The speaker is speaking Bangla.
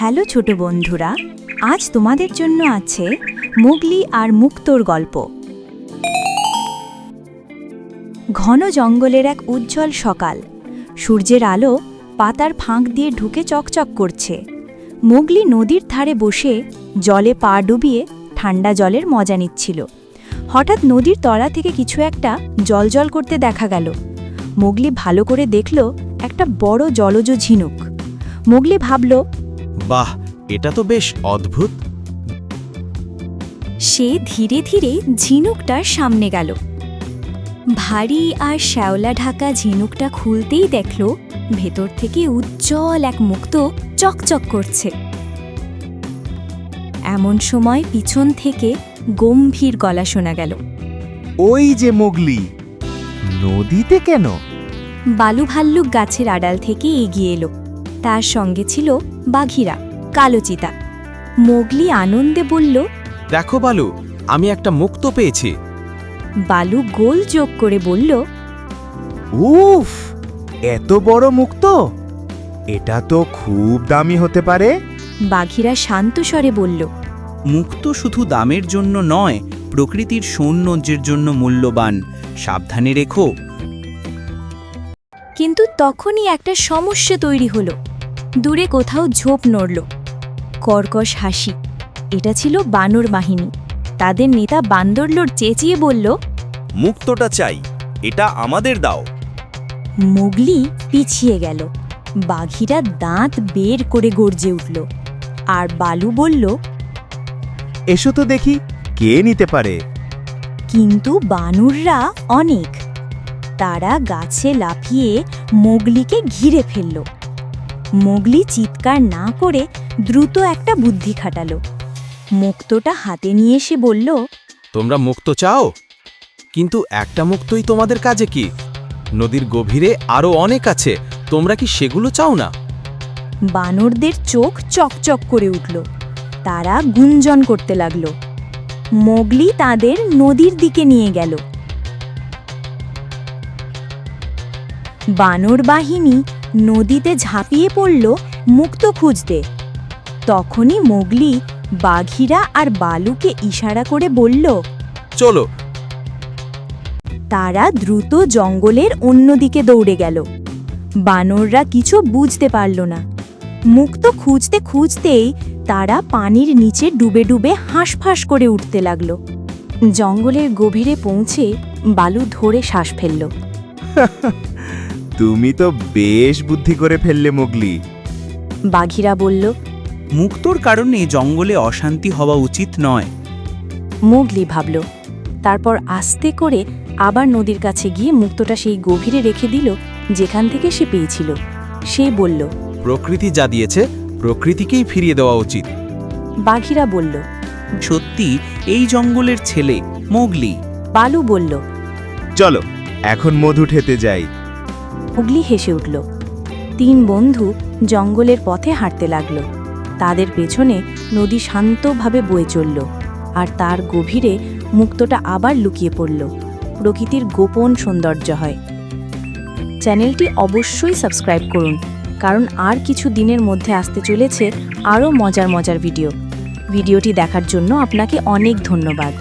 হ্যালো ছোট বন্ধুরা, আজ তোমাদের জন্য আছে মোগলি আর মুক্তোর গল্প। ঘন জঙ্গলের এক উজ্জ্বল সকাল, সূর্যের আলো পাতার ফাঁক দিয়ে ঢুকে চকচক করছে। মোগলি নদীর ধারে বসে জলে পা ডুবিয়ে ঠান্ডা জলের মজা নিচ্ছিল। হঠাৎ নদীর তলা থেকে কিছু একটা জলজল করতে দেখা গেল। মোগলি ভালো করে দেখল একটা বড় জলজ ঝিনুক। মোগলি ভাবল, বাহ, এটা তো বেশ অদ্ভুত। সে ধীরে ধীরে ঝিনুকটার সামনে গেল। ভারী আর শ্যাওলা ঢাকা ঝিনুকটা খুলতেই দেখল ভেতর থেকে উজ্জ্বল এক মুক্তো চকচক করছে। এমন সময় পিছন থেকে গম্ভীর গলা শোনা গেল, ওই যে মোগলি, নদীতে কেন? বালু ভাল্লুক গাছের আড়াল থেকে এগিয়ে এলো। তার সঙ্গে ছিল বাঘিরা, কালো চিতা। মোগলি আনন্দে বলল, দেখো বালু, আমি একটা মুক্তো পেয়েছি। বালু গোল যোগ করে বলল, উফ, এত বড় মুক্ত! এটা তো খুব দামি হতে পারে। বাঘিরা শান্ত স্বরে বলল, মুক্তো শুধু দামের জন্য নয়, প্রকৃতির সৌন্দর্যের জন্য মূল্যবান। সাবধানে রেখো। কিন্তু তখনই একটা সমস্যা তৈরি হলো। দূরে কোথাও ঝোপ নড়ল। কর্কশ হাসি। এটা ছিল বানর বাহিনী। তাদের নেতা বান্দরলোড চেঁচিয়ে বলল, মুক্তোটা চাই, এটা আমাদের দাও। মোগলি পিছিয়ে গেল। বাঘিরা দাঁত বের করে গর্জে উঠল। আর বালু বলল, এসো তো দেখি কে নিতে পারে। কিন্তু বানররা অনেক। তারা গাছে লাফিয়ে মোগলিকে ঘিরে ফেলল। মোগলি চিৎকার না করে দ্রুত একটা বুদ্ধি খাটালো। মুক্তোটা হাতে নিয়ে এসে বলল, তোমরা মুক্তো চাও? কিন্তু একটা মুক্তোই তোমাদের কাজে কি? নদীর গভীরে আরও অনেক আছে, তোমরা কি সেগুলো চাও না? বানরদের চোখ চকচক করে উঠল। তারা গুঞ্জন করতে লাগল। মোগলি তাদের নদীর দিকে নিয়ে গেল। বানর বাহিনী নদীতে ঝাঁপিয়ে পড়ল মুক্তো খুঁজতে। তখনই মোগলি বাঘিরা আর বালুকে ইশারা করে বলল, চলো। তারা দ্রুত জঙ্গলের অন্যদিকে দৌড়ে গেল। বানররা কিছু বুঝতে পারল না। মুক্তো খুঁজতে খুঁজতেই তারা পানির নিচে ডুবে ডুবে হাঁসফাঁস করে উঠতে লাগল। জঙ্গলের গভীরে পৌঁছে বালু ধরে শ্বাস ফেলল। তুমি তো বেশ বুদ্ধি করে ফেললে মোগলি। বাঘিরা বলল, মুক্তোর কারণে জঙ্গলে অশান্তি হওয়া উচিত নয়। মোগলি ভাবল। তারপর আস্তে করে আবার নদীর কাছে গিয়ে মুক্তোটা সেই গভীরে রেখে দিল যেখান থেকে সে পেয়েছিল। সে বলল, প্রকৃতি যা দিয়েছে প্রকৃতিকেই ফিরিয়ে দেওয়া উচিত। বাঘিরা বলল, সত্যি এই জঙ্গলের ছেলে মোগলি। বালু বলল, চলো এখন মধু ঠেতে যাই। মোগলি হেসে উঠল। তিন বন্ধু জঙ্গলের পথে হাঁটতে লাগল। তাদের পেছনে নদী শান্তভাবে বয়ে চলল। আর তার গভীরে মুক্তোটা আবার লুকিয়ে পড়ল। প্রকৃতির গোপন সৌন্দর্য হয়। চ্যানেলটি অবশ্যই সাবস্ক্রাইব করুন, কারণ আর কিছু দিনের মধ্যে আসতে চলেছে আরও মজার মজার ভিডিওটি দেখার জন্য আপনাকে অনেক ধন্যবাদ।